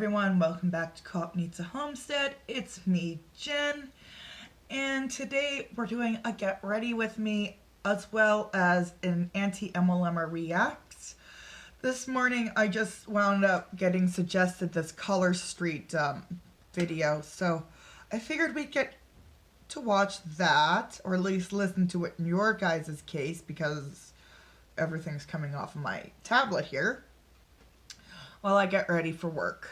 everyone, welcome back to Co-op Needs a Homestead. It's me, Jen, and today we're doing a Get Ready With Me as well as an anti-MLMer Reacts. This morning I just wound up getting suggested this Color Street video, so I figured we'd get to watch that, or at least listen to it in your guys' case, because everything's coming off of my tablet here while I get ready for work.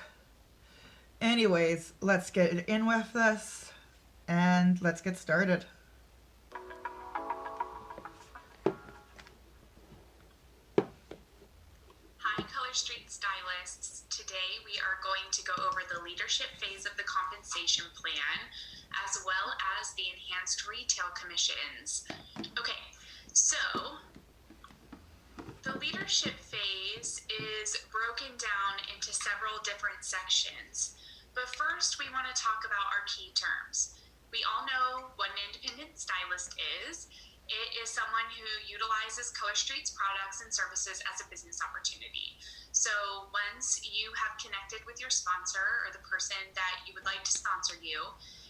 Anyways, let's get in with this and let's get started. Hi, Color Street stylists. Today we are going to go over the leadership phase of the compensation plan as well as the enhanced retail commissions. Okay, so the leadership phase is broken down into several different sections. But first, we want to talk about our key terms. We all know what an independent stylist is. It is someone who utilizes Color Street's products and services as a business opportunity. So once you have connected with your sponsor or the person that you would like to sponsor you,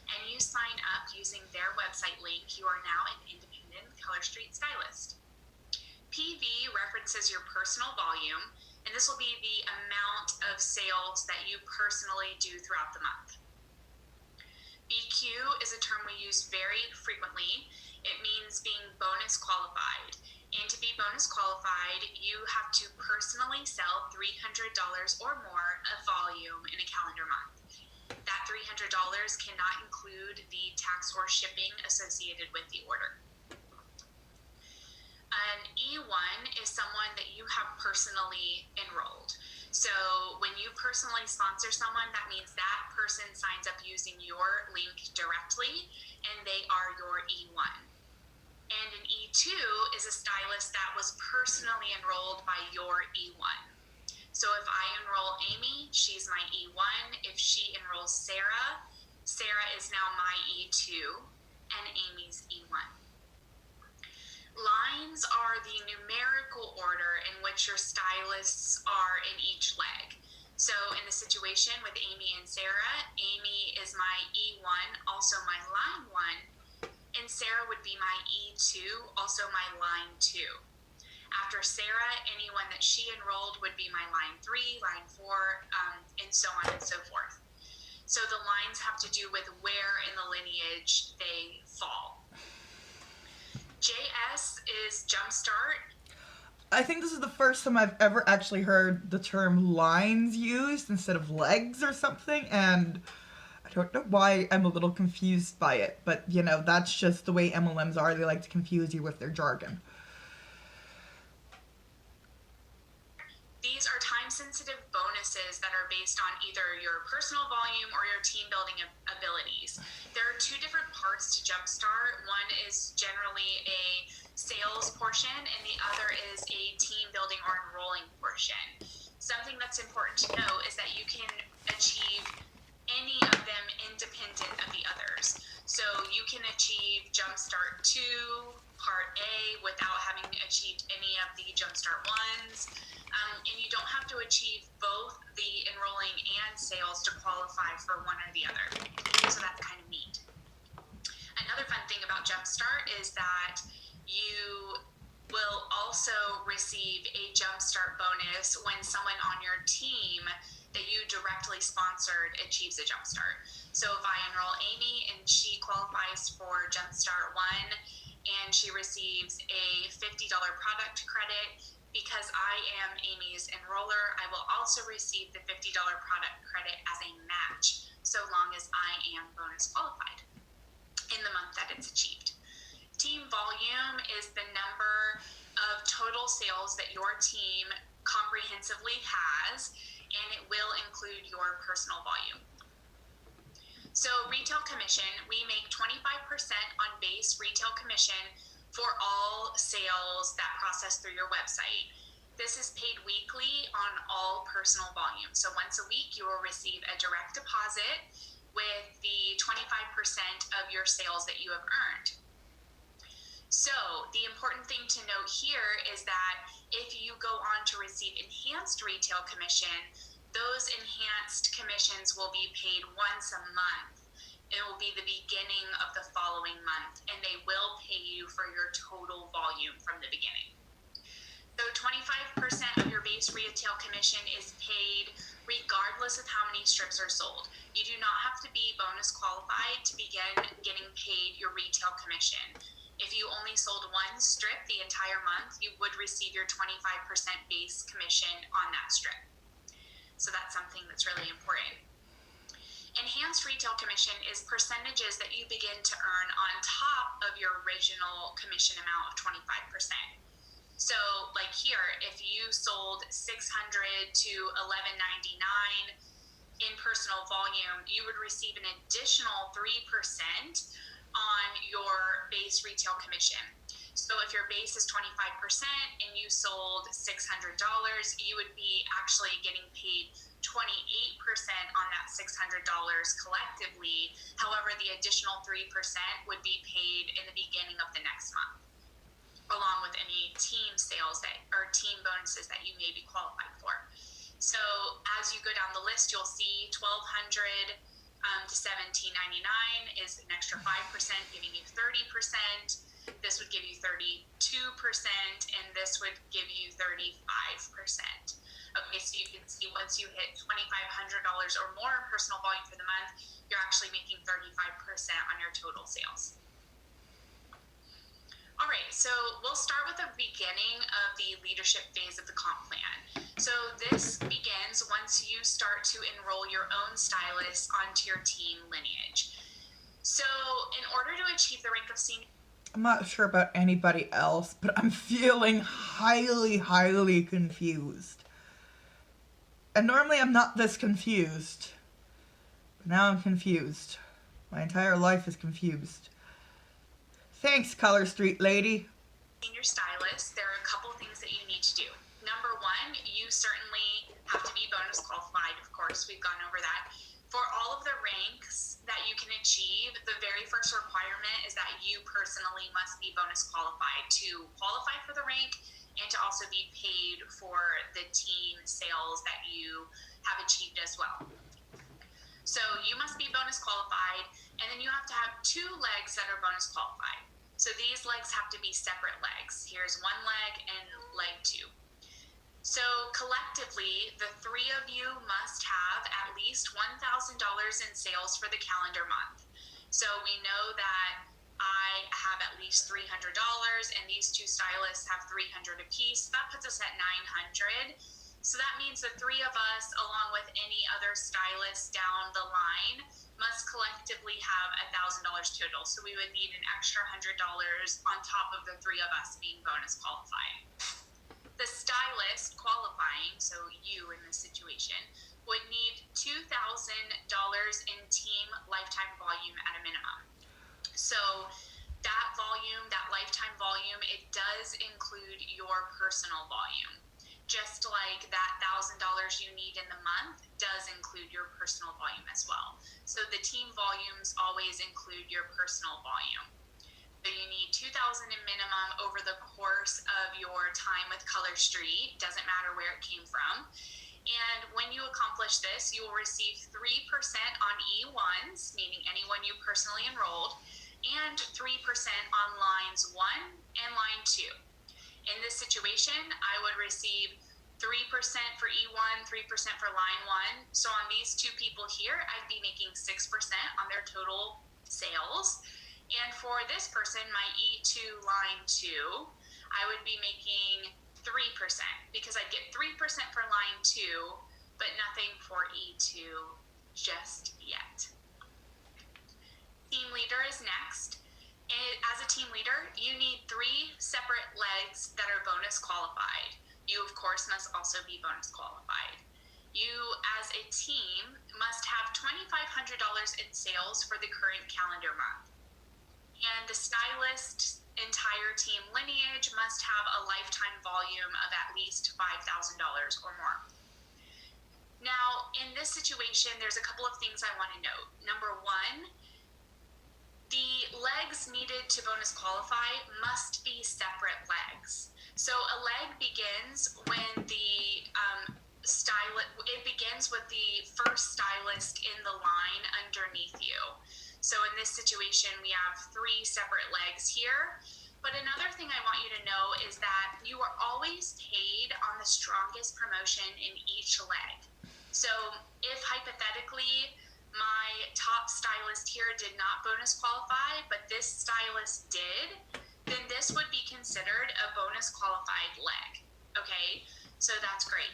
and you sign up using their website link, you are now an independent Color Street stylist. PV references your personal volume, and this will be the amount of sales that you personally do throughout the month. BQ is a term we use very frequently. It means being bonus qualified. And to be bonus qualified, you have to personally sell $300 or more of volume in a calendar month. That $300 cannot include the tax or shipping associated with the order. An E1 is someone that you have personally enrolled. So when you personally sponsor someone, that means that person signs up using your link directly, and they are your E1. And an E2 is a stylist that was personally enrolled by your E1. So if I enroll Amy, she's my E1. If she enrolls Sarah, Sarah is now my E2 and Amy's E1. Lines are the numerical order in which your stylists are in each leg. So in the situation with Amy and Sarah, Amy is my E1, also my line 1, and Sarah would be my E2, also my line 2. After Sarah, anyone that she enrolled would be my line 3, line 4, and so on and so forth. So the lines have to do with where in the lineage they fall. JS is Jumpstart. I think this is the first time I've ever actually heard the term lines used instead of legs or something, and I don't know why I'm a little confused by it, but you know, that's just the way MLMs are. They like to confuse you with their jargon. These are time-sensitive bonuses that are based on either your personal volume or your team-building abilities. There are two different parts to Jumpstart. One is generally a sales portion, and the other is a team-building or enrolling portion. Something that's important to know is that you can achieve any of them independent of the others. So you can achieve Jumpstart 2, Part A, without having achieved any of the Jumpstart 1s. And you don't have to achieve both the enrolling and sales to qualify for one or the other. So that's kind of neat. Another fun thing about Jumpstart is that you will also receive a Jumpstart bonus when someone on your team that you directly sponsored achieves a Jumpstart. So if I enroll Amy and she qualifies for Jumpstart 1 and she receives a $50 product credit, because I am Amy's enroller, I will also receive the $50 product credit as a match, so long as I am bonus qualified in the month that it's achieved. Team volume is the number of total sales that your team comprehensively has, and it will include your personal volume. So retail commission, we make 25% on base retail commission for all sales that process through your website. This is paid weekly on all personal volume. So once a week, you will receive a direct deposit with the 25% of your sales that you have earned. So the important thing to note here is that if you go on to receive enhanced retail commission, Those enhanced commissions will be paid once a month. It will be the beginning of the following month, and they will pay you for your total volume from the beginning. So 25% of your base retail commission is paid regardless of how many strips are sold. You do not have to be bonus qualified to begin getting paid your retail commission. If you only sold one strip the entire month, you would receive your 25% base commission on that strip. So that's something that's really important. Enhanced retail commission is percentages that you begin to earn on top of your original commission amount of 25%. So like here, if you sold 600 to 1199 in personal volume, you would receive an additional 3% on your base retail commission. So if your base is 25% and you sold $600, you would be actually getting paid 28% on that $600 collectively. However, the additional 3% would be paid in the beginning of the next month, along with any team sales that or team bonuses that you may be qualified for. So as you go down the list, you'll see 1,200 to 1,799 is an extra 5%, giving you 30%. This would give you 32%, and this would give you 35%. Okay, so you can see once you hit $2,500 or more in personal volume for the month, you're actually making 35% on your total sales. All right, so we'll start with the beginning of the leadership phase of the comp plan. So this begins once you start to enroll your own stylist onto your team lineage. So in order to achieve the rank of senior... I'm not sure about anybody else, but I'm feeling highly confused. And normally I'm not this confused. But now I'm confused. My entire life is confused. Thanks, Color Street Lady. Senior stylist, there are a couple things that you need to do. Number one, you certainly have to be bonus qualified, of course. We've gone over that. For all of the ranks that you can achieve, the very first requirement is that you personally must be bonus qualified to qualify for the rank and to also be paid for the team sales that you have achieved as well. So you must be bonus qualified, and then you have to have 2 legs that are bonus qualified. So these legs have to be separate legs. Here's one leg and leg 2. So collectively, the 3 of you must have at least $1,000 in sales for the calendar month. So we know that I have at least $300, and these 2 stylists have $300 apiece. That puts us at $900. So that means the 3 of us, along with any other stylists down the line, must collectively have $1,000 total. So we would need an extra $100 on top of the 3 of us being bonus qualified. The stylist qualifying, so you in this situation, would need $2,000 in team lifetime volume at a minimum. So that volume, that lifetime volume, it does include your personal volume. Just like that $1,000 you need in the month does include your personal volume as well. So the team volumes always include your personal volume. So you need $2,000 in minimum over the course of your time with Color Street. Doesn't matter where it came from. And when you accomplish this, you will receive 3% on E1s, meaning anyone you personally enrolled, and 3% on lines 1 and line 2. In this situation, I would receive 3% for E1, 3% for line 1. So on these 2 people here, I'd be making 6% on their total sales. And for this person, my E2 line 2, I would be making 3% because I'd get 3% for line 2, but nothing for E2 just yet. Team leader is next. As a team leader, you need 3 separate legs that are bonus qualified. You, of course, must also be bonus qualified. You, as a team, must have $2,500 in sales for the current calendar month. And the stylist's entire team lineage must have a lifetime volume of at least $5,000 or more. Now, in this situation, there's a couple of things I want to note. Number 1, the legs needed to bonus qualify must be separate legs. So a leg begins when the it begins with the first stylist in the line underneath you. So in this situation, we have 3 separate legs here. But another thing I want you to know is that you are always paid on the strongest promotion in each leg. So if hypothetically my top stylist here did not bonus qualify, but this stylist did, then this would be considered a bonus qualified leg. Okay, so that's great.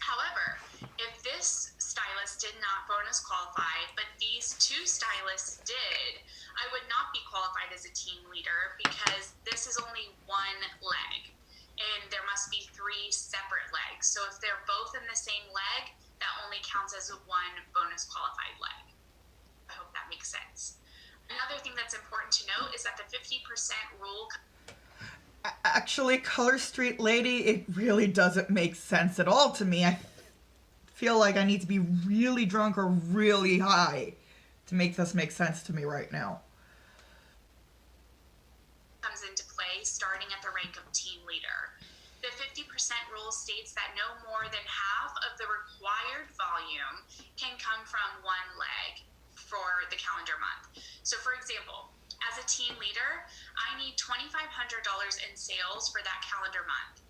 However, if this stylist did not bonus qualify, but these 2 stylists did, I would not be qualified as a team leader because this is only 1 leg and there must be 3 separate legs. So if they're both in the same leg, that only counts as a 1 bonus qualified leg. I hope that makes sense. Another thing that's important to note is that the 50% rule. Actually, Color Street Lady, it really doesn't make sense at all to me. I feel like I need to be really drunk or really high to make this make sense to me right now. Comes into play starting at the rank of team leader. The 50% rule states that no more than half of the required volume can come from 1 leg for the calendar month. So for example, as a team leader, I need $2,500 in sales for that calendar month.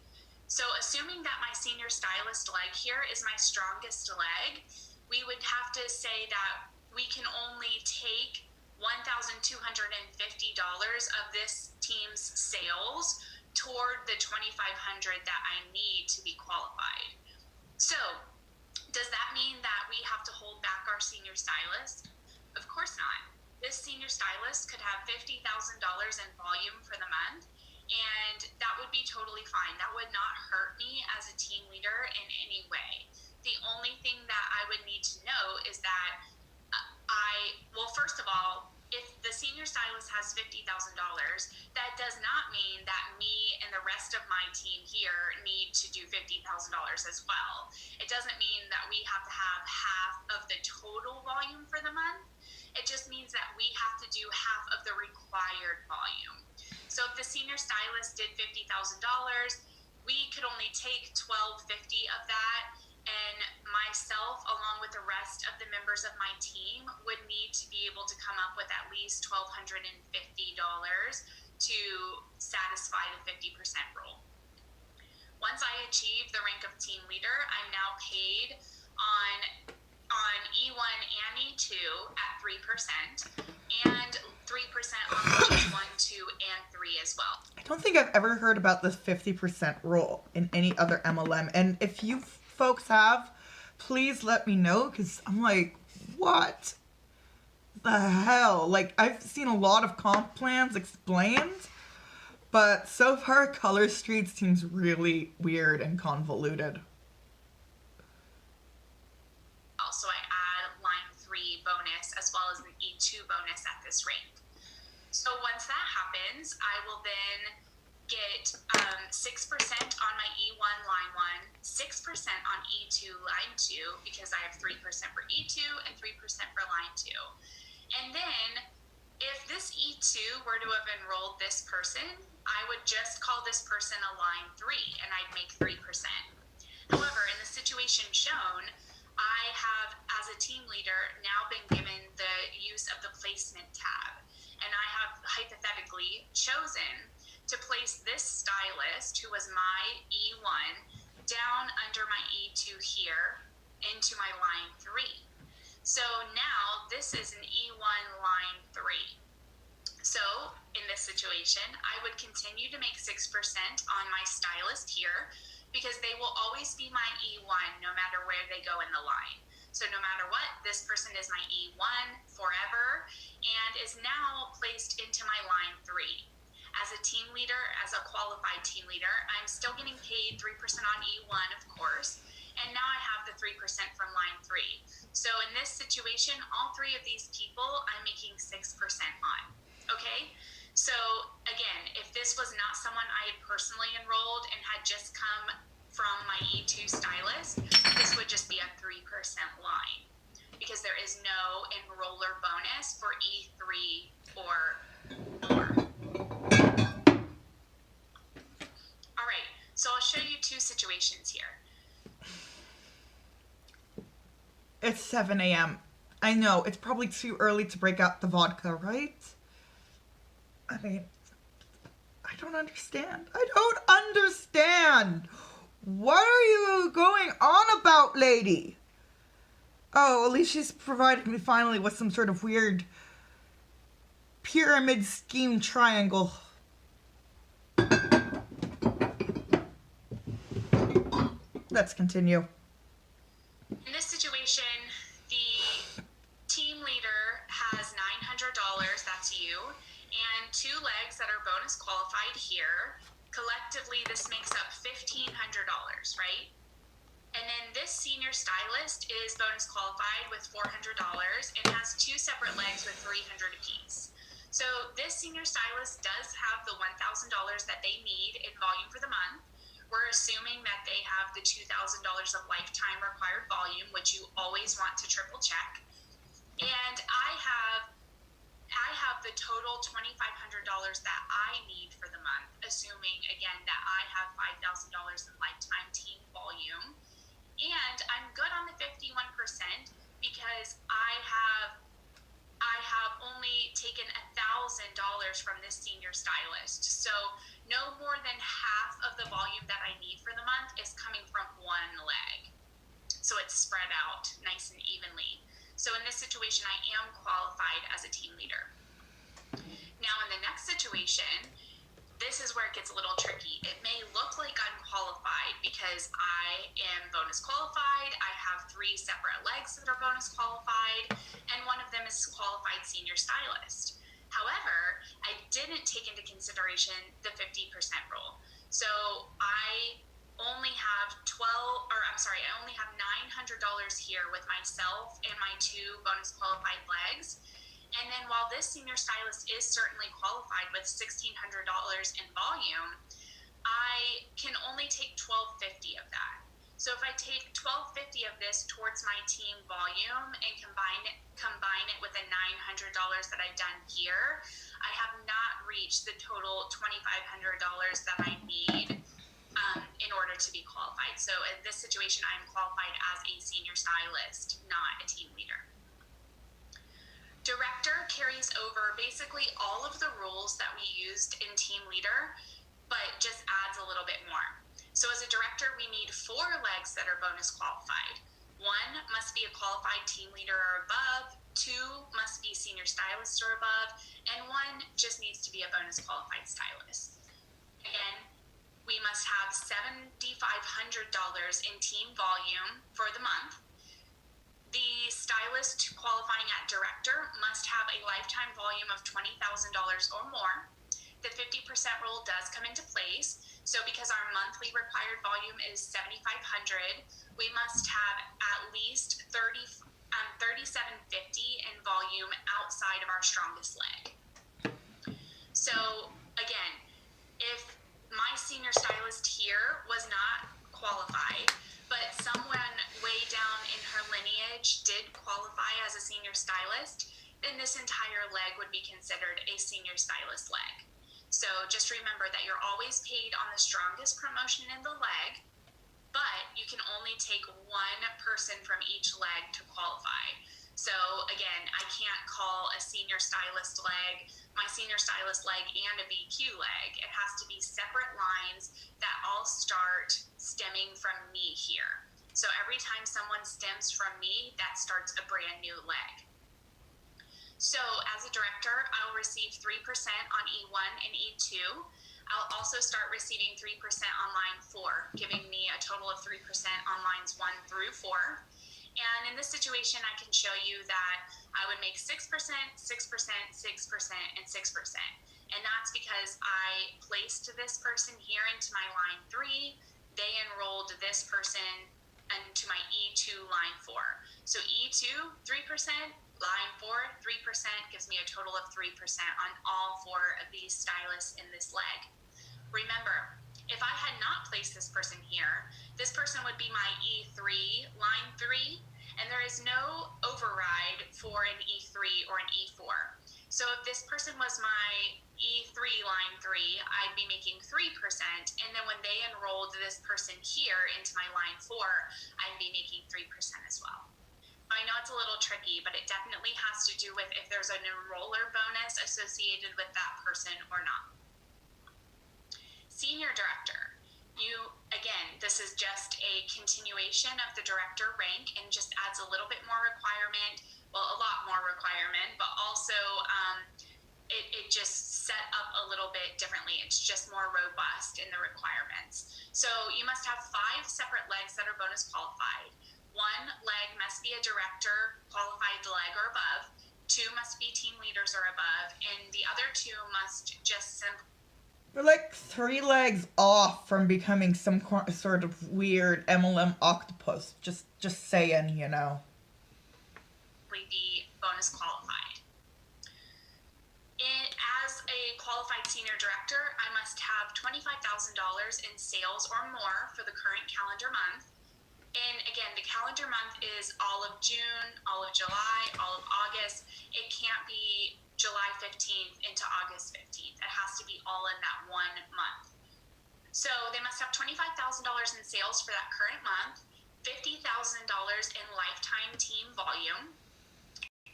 So assuming that my senior stylist leg here is my strongest leg, we would have to say that we can only take $1,250 of this team's sales toward the $2,500 that I need to be qualified. So does that mean that we have to hold back our senior stylist? Of course not. This senior stylist could have $50,000 in volume for the month, and that would be totally fine. That would not hurt me as a team leader in any way. The only thing that I would need to know is that first of all, if the senior stylist has $50,000, that does not mean that me and the rest of my team here need to do $50,000 as well. It doesn't mean that we have to have half of the total volume for the month. It just means that we have to do half of the required volume. So if the senior stylist did $50,000, we could only take $1,250 of that, and myself, along with the rest of the members of my team, would need to be able to come up with at least $1,250 to satisfy the 50% rule. Once I achieve the rank of team leader, I'm now paid on E1 and E2 at 3%, and 3% on Gs 1, 2, and 3 as well. I don't think I've ever heard about this 50% rule in any other MLM, and if you folks have, please let me know, because I'm like, what the hell? Like, I've seen a lot of comp plans explained, but so far Color Street seems really weird and convoluted. Also, I add line 3 bonus as well as an E2 bonus at this rank. So once that happens, I will then get 6% on my E1 line 1, 6% on E2 line 2, because I have 3% for E2 and 3% for line 2. And then if this E2 were to have enrolled this person, I would just call this person a line 3 and I'd make 3%. However, in the situation shown, I have, as a team leader, now been given the use of the placement tab. And I have hypothetically chosen to place this stylist, who was my E1, down under my E2 here into my line 3. So now this is an E1 line 3. So in this situation, I would continue to make 6% on my stylist here, because they will always be my E1 no matter where they go in the line. So no matter what, this person is my E1 forever and is now placed into my line 3. As a team leader, as a qualified team leader, I'm still getting paid 3% on E1, of course, and now I have the 3% from line 3. So in this situation, all 3 of these people I'm making 6% on, okay? So again, if this was not someone I had personally enrolled and had just come from my E2 stylist, this would just be a 3% line, because there is no enroller bonus for E3 or more. All right, so I'll show you 2 situations here. It's 7 a.m. I know, it's probably too early to break out the vodka, right? I mean, I don't understand. I don't understand. What are you going on about, lady? Oh, at least she's provided me finally with some sort of weird pyramid scheme triangle. Let's continue. In this situation, the team leader has $900, that's you, and 2 legs that are bonus qualified here. Collectively, this makes up $1,500, right? And then this senior stylist is bonus qualified with $400 and has 2 separate legs with $300 apiece. So this senior stylist does have the $1,000 that they need in volume for the month. We're assuming that they have the $2,000 of lifetime required volume, which you always want to triple check. And I have the total $2,500 that I need for the month, assuming again that I have $5,000 in lifetime team volume. And I'm good on the 51% because I have only taken $1,000 from this senior stylist. So no more than half of the volume that I need for the month is coming from one leg. So it's spread out nice and evenly. So in this situation, I am qualified as a team leader. Now in the next situation, this is where it gets a little tricky. It may look like I'm qualified because I am bonus qualified. I have 3 separate legs that are bonus qualified, and one of them is qualified senior stylist. However, I didn't take into consideration the 50% rule. So I only have I only have $900 here with myself and my 2 bonus qualified legs. And then while this senior stylist is certainly qualified with $1,600 in volume, I can only take $1,250 of that. So if I take $1,250 of this towards my team volume and combine it with the $900 that I've done here, I have not reached the total $2,500 that I need in order to be qualified. So in this situation, I'm qualified as a senior stylist, not a team leader. Director carries over basically all of the rules that we used in team leader, but just adds a little bit more. So as a director, we need 4 legs that are bonus qualified. 1 must be a qualified team leader or above, 2 must be senior stylist or above, and 1 just needs to be a bonus qualified stylist. Again, we must have $7,500 in team volume for the month. The stylist qualifying at director must have a lifetime volume of $20,000 or more. The 50% rule does come into place. So because our monthly required volume is $7,500, we must have at least $3,750 in volume outside of our strongest leg. So again, if my senior stylist here was not qualified, but someone way down in her lineage did qualify as a senior stylist, then this entire leg would be considered a senior stylist leg. So just remember that you're always paid on the strongest promotion in the leg, but you can only take 1 person from each leg to qualify. So again, I can't call a senior stylist leg my senior stylist leg and a BQ leg. It has to be separate lines that all start stemming from me here. So every time someone stems from me, that starts a brand new leg. So as a director, I'll receive 3% on E1 and E2. I'll also start receiving 3% on line 4, giving me a total of 3% on lines 1 through 4. And in this situation, I can show you that I would make 6%, 6%, 6%, and 6%. And that's because I placed this person here into my line 3. They enrolled this person into my E2 line 4. So E2, 3%, line 4, 3% gives me a total of 3% on all 4 of these stylists in this leg. Remember, if I had not placed this person here, this person would be my E3, line 3, and there is no override for an E3 or an E4. So if this person was my E3, line 3, I'd be making 3%, and then when they enrolled this person here into my line 4, I'd be making 3% as well. If I know it's a little tricky, but it definitely has to do with if there's an enroller bonus associated with that person or not. Senior director. Again, this is just a continuation of the director rank and just adds a little bit more requirement, well, a lot more requirement, but also it just set up a little bit differently. It's just more robust in the requirements. So you must have 5 separate legs that are bonus qualified. 1 leg must be a director qualified leg or above. 2 must be team leaders or above, and the other 2 must just simply We're like 3 legs off from becoming some sort of weird MLM octopus. Just saying, you know. be bonus qualified. As a qualified senior director, I must have $25,000 in sales or more for the current calendar month. And again, the calendar month is all of June, all of July, all of August. It can't be July 15th into August 15th. It has to be all in that one month. So they must have $25,000 in sales for that current month, $50,000 in lifetime team volume.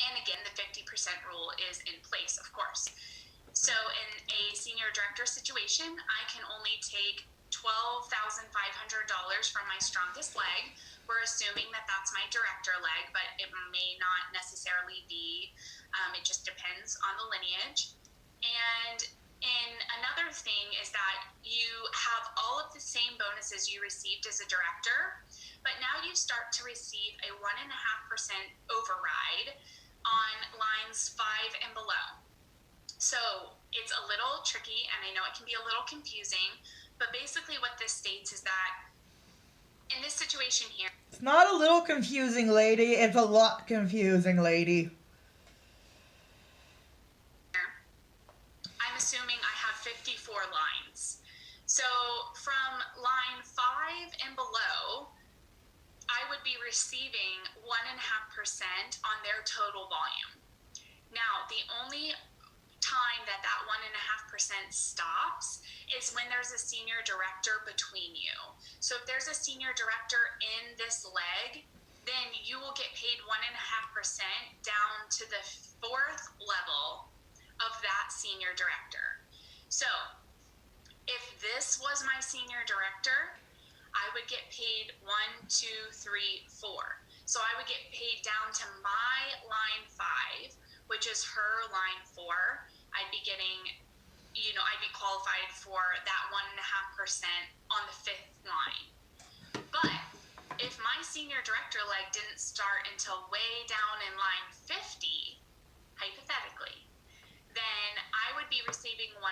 And again, the 50% rule is in place, of course. So in a senior director situation, I can only take $12,500 from my strongest leg. We're assuming that that's my director leg, but it may not necessarily be. It just depends on the lineage. And another thing is that you have all of the same bonuses you received as a director, but now you start to receive a 1.5% override on lines 5 and below. So it's a little tricky, and I know it can be a little confusing, but basically what this states is that in this situation here, it's not a little confusing, lady. It's a lot confusing, lady. I'm assuming I have 54 lines. So from line 5 and below, I would be receiving 1.5% on their total volume. Now, the only time that 1.5% stops is when there's a senior director between you. So if there's a senior director in this leg, then you will get paid 1.5% down to the 4th level of that senior director. So if this was my senior director, I would get paid 1, 2, 3, 4. So I would get paid down to my line 5, which is her line 4. I'd be getting, I'd be qualified for that 1.5% on the 5th line. But if my senior director leg didn't start until way down in line 50, hypothetically, then I would be receiving 1.5%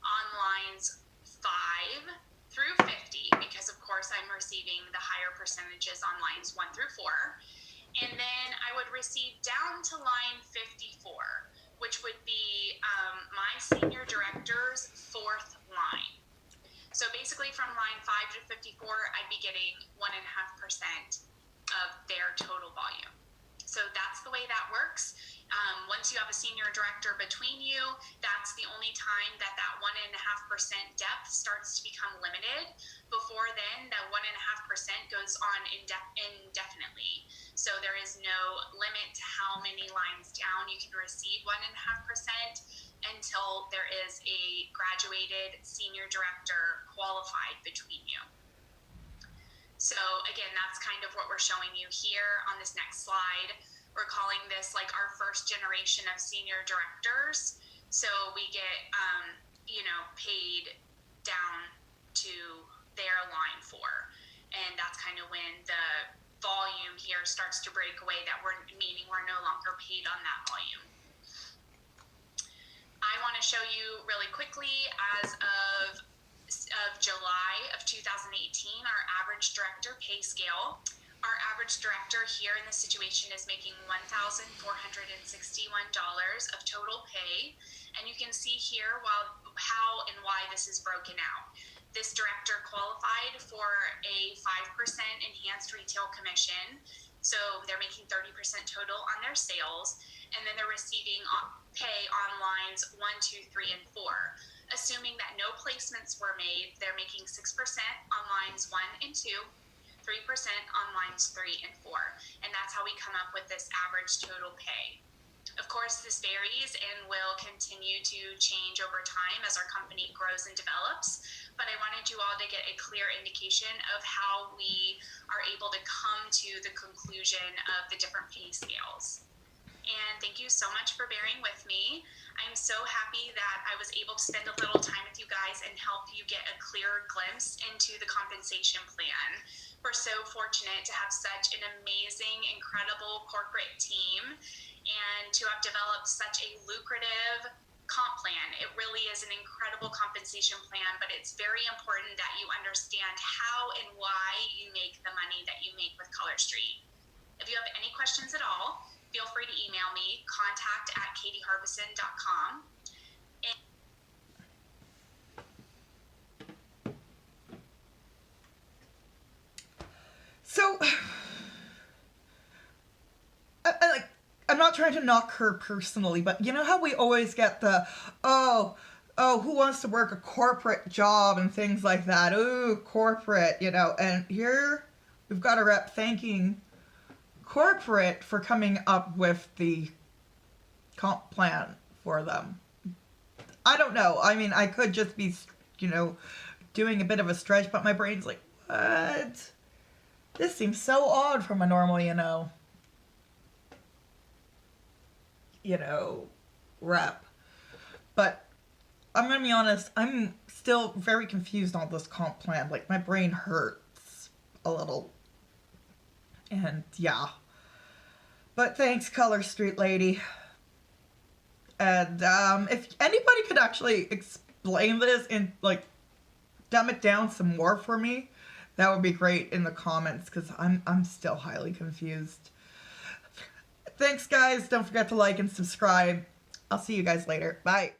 on lines 5 through 50, because of course I'm receiving the higher percentages on lines 1 through 4. And then I would receive down to line 54, which would be my senior director's 4th line. So basically from line 5 to 54, I'd be getting 1.5% of their total volume. So that's the way that works. Once you have a senior director between you, that's the only time that 1.5% depth starts to become limited. Before then, that 1.5% goes on indefinitely. So there is no limit to how many lines down you can receive 1.5% until there is a graduated senior director qualified between you. So again, that's kind of what we're showing you here on this next slide. We're calling this like our first generation of senior directors. So we get, paid down to their line 4. And that's kind of when the volume here starts to break away, meaning we're no longer paid on that volume. I want to show you really quickly, as of July of 2018, our average director pay scale. Our average director here in this situation is making $1,461 of total pay. And you can see here how and why this is broken out. This director qualified for a 5% enhanced retail commission. So they're making 30% total on their sales. And then they're receiving pay on lines 1, 2, 3, and 4. Assuming that no placements were made, they're making 6% on lines 1 and 2. 3% on lines 3 and 4. And that's how we come up with this average total pay. Of course, this varies and will continue to change over time as our company grows and develops, but I wanted you all to get a clear indication of how we are able to come to the conclusion of the different pay scales. And thank you so much for bearing with me. I'm so happy that I was able to spend a little time with you guys and help you get a clear glimpse into the compensation plan. We're so fortunate to have such an amazing, incredible corporate team and to have developed such a lucrative comp plan. It really is an incredible compensation plan, but it's very important that you understand how and why you make the money that you make with Color Street. If you have any questions at all, feel free to email me, contact@katieharbison.com. So, I'm not trying to knock her personally, but you know how we always get the, who wants to work a corporate job and things like that? Ooh, corporate, and here we've got a rep thanking corporate for coming up with the comp plan for them. I don't know. I mean, I could just be, doing a bit of a stretch, but my brain's like, what? This seems so odd from a normal, rep. But I'm gonna be honest, I'm still very confused on this comp plan. Like, my brain hurts a little. And yeah. But thanks, Color Street Lady. And if anybody could actually explain this and dumb it down some more for me, that would be great in the comments, because I'm still highly confused. Thanks, guys. Don't forget to like and subscribe. I'll see you guys later. Bye.